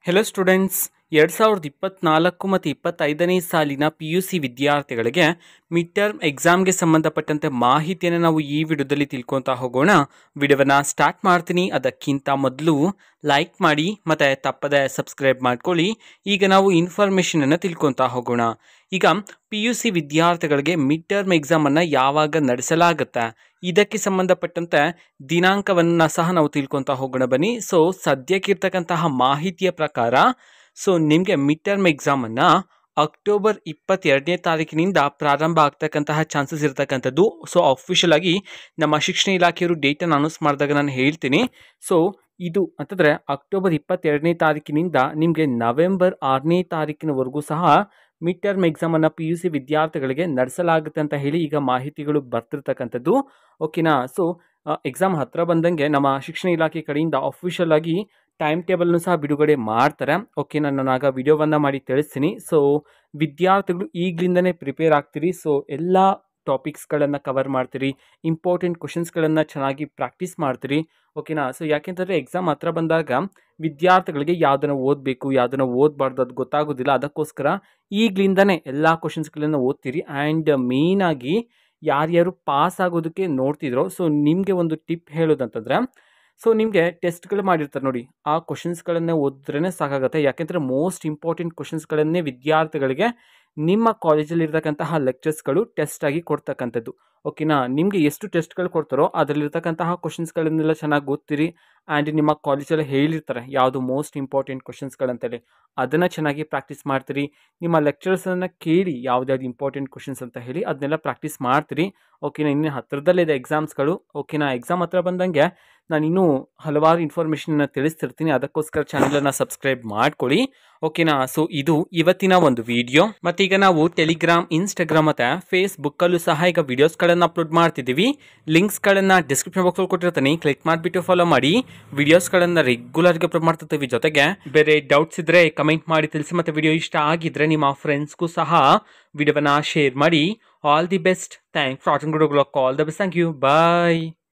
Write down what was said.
Hello students, 2024 ಮತ್ತು 25ನೇ ಸಾಲಿನ PUC ವಿದ್ಯಾರ್ಥಿಗಳಿಗೆ ಮಿಡ್ ಟರ್ಮ್ ಎಕ್ಸಾಮ್ಗೆ ಸಂಬಂಧಪಟ್ಟಂತೆ ಮಾಹಿತಿಯನ್ನು ನಾವು ಈ ವಿಡಿಯೋದಲ್ಲಿ ತಿಳ್ಕೊತಾ ಹೋಗೋಣ. ವಿಡಿಯೋವನ್ನು ಸ್ಟಾರ್ಟ್ ಮಾಡ್ತೀನಿ. ಅದಕ್ಕಿಂತ ಮೊದಲು ಲೈಕ್ ಮಾಡಿ ಮತ್ತು ತಪ್ಪದೆ ಸಬ್ಸ್ಕ್ರೈಬ್ ಮಾಡ್ಕೊಳ್ಳಿ. ಈಗ ನಾವು ಇನ್ಫಾರ್ಮೇಷನನ್ನು ತಿಳ್ಕೊತಾ ಹೋಗೋಣ. ಈಗ PUC ವಿದ್ಯಾರ್ಥಿಗಳಿಗೆ ಮಿಡ್ ಟರ್ಮ್ ಎಕ್ಸಾಮನ್ನು ಯಾವಾಗ ನಡೆಸಲಾಗುತ್ತೆ, ಇದಕ್ಕೆ ಸಂಬಂಧಪಟ್ಟಂತೆ ದಿನಾಂಕವನ್ನು ಸಹ ನಾವು ತಿಳ್ಕೊತಾ ಹೋಗೋಣ ಬನ್ನಿ. ಸೊ ಸದ್ಯಕ್ಕಿರ್ತಕ್ಕಂತಹ ಮಾಹಿತಿಯ ಪ್ರಕಾರ ನಿಮಗೆ ಮಿಡ್ ಟರ್ಮ್ ಎಕ್ಸಾಮನ್ನು ಅಕ್ಟೋಬರ್ 22ನೇ ತಾರೀಕಿನಿಂದ ಪ್ರಾರಂಭ ಆಗ್ತಕ್ಕಂತಹ ಚಾನ್ಸಸ್ ಇರತಕ್ಕಂಥದ್ದು. ಸೊ ಅಫಿಷಿಯಲ್ ಆಗಿ ನಮ್ಮ ಶಿಕ್ಷಣ ಇಲಾಖೆಯವರು ಡೇಟನ್ನು ಅನೌನ್ಸ್ ಮಾಡಿದಾಗ ನಾನು ಹೇಳ್ತೀನಿ. ಸೊ ಇದು ಅಂತಂದರೆ ಅಕ್ಟೋಬರ್ 22ನೇ ತಾರೀಕಿನಿಂದ ನಿಮಗೆ ನವೆಂಬರ್ 6ನೇ ತಾರೀಕಿನವರೆಗೂ ಸಹ ಮಿಡ್ ಟರ್ಮ್ ಎಕ್ಸಾಮನ್ನು PUC ವಿದ್ಯಾರ್ಥಿಗಳಿಗೆ ನಡೆಸಲಾಗುತ್ತೆ ಅಂತ ಹೇಳಿ ಈಗ ಮಾಹಿತಿಗಳು ಬರ್ತಿರ್ತಕ್ಕಂಥದ್ದು. ಓಕೆನಾ. ಸೊ ಎಕ್ಸಾಮ್ ಹತ್ತಿರ ಬಂದಂಗೆ ನಮ್ಮ ಶಿಕ್ಷಣ ಇಲಾಖೆ ಕಡೆಯಿಂದ ಅಫಿಷಿಯಲ್ ಆಗಿ ಟೈಮ್ ಟೇಬಲ್ನು ಸಹ ಬಿಡುಗಡೆ ಮಾಡ್ತಾರೆ. ಓಕೆ, ನಾನು ಆಗ ವಿಡಿಯೋವನ್ನು ಮಾಡಿ ತಿಳಿಸ್ತೀನಿ. ಸೊ ವಿದ್ಯಾರ್ಥಿಗಳು ಈಗಲಿಂದನೇ ಪ್ರಿಪೇರ್ ಆಗ್ತೀರಿ. ಸೊ ಎಲ್ಲ ಟಾಪಿಕ್ಸ್ಗಳನ್ನು ಕವರ್ ಮಾಡ್ತೀರಿ, ಇಂಪಾರ್ಟೆಂಟ್ ಕ್ವಶನ್ಸ್ಗಳನ್ನು ಚೆನ್ನಾಗಿ ಪ್ರಾಕ್ಟೀಸ್ ಮಾಡ್ತೀರಿ. ಓಕೆನಾ. ಸೊ ಯಾಕೆಂತಂದರೆ ಎಕ್ಸಾಮ್ ಹತ್ರ ಬಂದಾಗ ವಿದ್ಯಾರ್ಥಿಗಳಿಗೆ ಯಾವುದನ್ನು ಓದಬೇಕು ಯಾವುದನ್ನು ಓದಬಾರ್ದು ಅದು ಗೊತ್ತಾಗೋದಿಲ್ಲ. ಅದಕ್ಕೋಸ್ಕರ ಈಗಲಿಂದನೇ ಎಲ್ಲ ಕ್ವಶನ್ಸ್ಗಳನ್ನು ಓದ್ತೀರಿ. ಆ್ಯಂಡ್ ಮೇಯ್ನಾಗಿ ಯಾರ್ಯಾರು ಪಾಸ್ ಆಗೋದಕ್ಕೆ ನೋಡ್ತಿದ್ರೋ, ಸೊ ನಿಮಗೆ ಒಂದು ಟಿಪ್ ಹೇಳೋದಂತಂದರೆ, ಸೊ ನಿಮಗೆ ಟೆಸ್ಟ್ಗಳು ಮಾಡಿರ್ತಾರೆ ನೋಡಿ, ಆ ಕ್ವಶನ್ಸ್ಗಳನ್ನೇ ಓದಿದ್ರೇ ಸಾಕಾಗುತ್ತೆ. ಯಾಕೆಂದರೆ ಮೋಸ್ಟ್ ಇಂಪಾರ್ಟೆಂಟ್ ಕ್ವಶನ್ಸ್ಗಳನ್ನೇ ವಿದ್ಯಾರ್ಥಿಗಳಿಗೆ ನಿಮ್ಮ ಕಾಲೇಜಲ್ಲಿ ಇರ್ತಕ್ಕಂತಹ ಲೆಕ್ಚರ್ಸ್ಗಳು ಟೆಸ್ಟ್ ಆಗಿ ಕೊಡ್ತಕ್ಕಂಥದ್ದು. ಓಕೆನಾ. ನಿಮಗೆ ಎಷ್ಟು ಟೆಸ್ಟ್ಗಳು ಕೊಡ್ತಾರೋ ಅದರಲ್ಲಿರ್ತಕ್ಕಂತಹ ಕ್ವಶನ್ಸ್ಗಳನ್ನೆಲ್ಲ ಚೆನ್ನಾಗಿ ಓದ್ತೀರಿ. ಆ್ಯಂಡ್ ನಿಮ್ಮ ಕಾಲೇಜಲ್ಲಿ ಹೇಳಿರ್ತಾರೆ ಯಾವುದು ಮೋಸ್ಟ್ ಇಂಪಾರ್ಟೆಂಟ್ ಕ್ವಶನ್ಸ್ಗಳಂತೇಳಿ, ಅದನ್ನು ಚೆನ್ನಾಗಿ ಪ್ರಾಕ್ಟೀಸ್ ಮಾಡ್ತೀರಿ. ನಿಮ್ಮ ಲೆಕ್ಚರ್ಸನ್ನು ಕೇಳಿ ಯಾವ್ದು ಇಂಪಾರ್ಟೆಂಟ್ ಕ್ವಶನ್ಸ್ ಅಂತ ಹೇಳಿ ಅದನ್ನೆಲ್ಲ ಪ್ರಾಕ್ಟೀಸ್ ಮಾಡ್ತೀರಿ. ಓಕೆನಾ. ಇನ್ನು ಹತ್ತಿರದಲ್ಲಿದೆ ಎಕ್ಸಾಮ್ಸ್ಗಳು. ಓಕೆನಾ. ಎಕ್ಸಾಮ್ ಹತ್ರ ಬಂದಂಗೆ ನಾನು ಇನ್ನೂ ಹಲವಾರು ಇನ್ಫಾರ್ಮೇಷನ್ನ ತಿಳಿಸ್ತಿರ್ತೀನಿ. ಅದಕ್ಕೋಸ್ಕರ ಚಾನಲನ್ನು ಸಬ್ಸ್ಕ್ರೈಬ್ ಮಾಡ್ಕೊಳ್ಳಿ. ಓಕೆನಾ. ಸೊ ಇದು ಇವತ್ತಿನ ಒಂದು ವಿಡಿಯೋ. ಮತ್ತೀಗ ನಾವು ಟೆಲಿಗ್ರಾಮ್, ಇನ್ಸ್ಟಾಗ್ರಾಮ್ ಮತ್ತು ಫೇಸ್ಬುಕ್ಕಲ್ಲೂ ಸಹ ಈಗ ವಿಡಿಯೋಸ್ಗಳನ್ನು ಅಪ್ಲೋಡ್ ಮಾಡ್ತಿದ್ದೀವಿ. ಲಿಂಕ್ಸ್ಗಳನ್ನು ಡಿಸ್ಕ್ರಿಪ್ಷನ್ ಬಾಕ್ಸಲ್ಲಿ ಕೊಟ್ಟಿರ್ತೀನಿ, ಕ್ಲಿಕ್ ಮಾಡಿಬಿಟ್ಟು ಫಾಲೋ ಮಾಡಿ. ವಿಡಿಯೋಸ್ಗಳನ್ನು ರೆಗ್ಯುಲರ್ಗೆ ಅಪ್ಲೋಡ್ ಮಾಡ್ತಿರ್ತೀವಿ. ಜೊತೆಗೆ ಬೇರೆ ಡೌಟ್ಸ್ ಇದ್ದರೆ ಕಮೆಂಟ್ ಮಾಡಿ ತಿಳಿಸಿ. ಮತ್ತು ವಿಡಿಯೋ ಇಷ್ಟ ಆಗಿದ್ದರೆ ನಿಮ್ಮ ಫ್ರೆಂಡ್ಸ್ಗೂ ಸಹ ವಿಡಿಯೋವನ್ನು ಶೇರ್ ಮಾಡಿ. All the best. Thanks for watching. All the best. Thank you. Bye.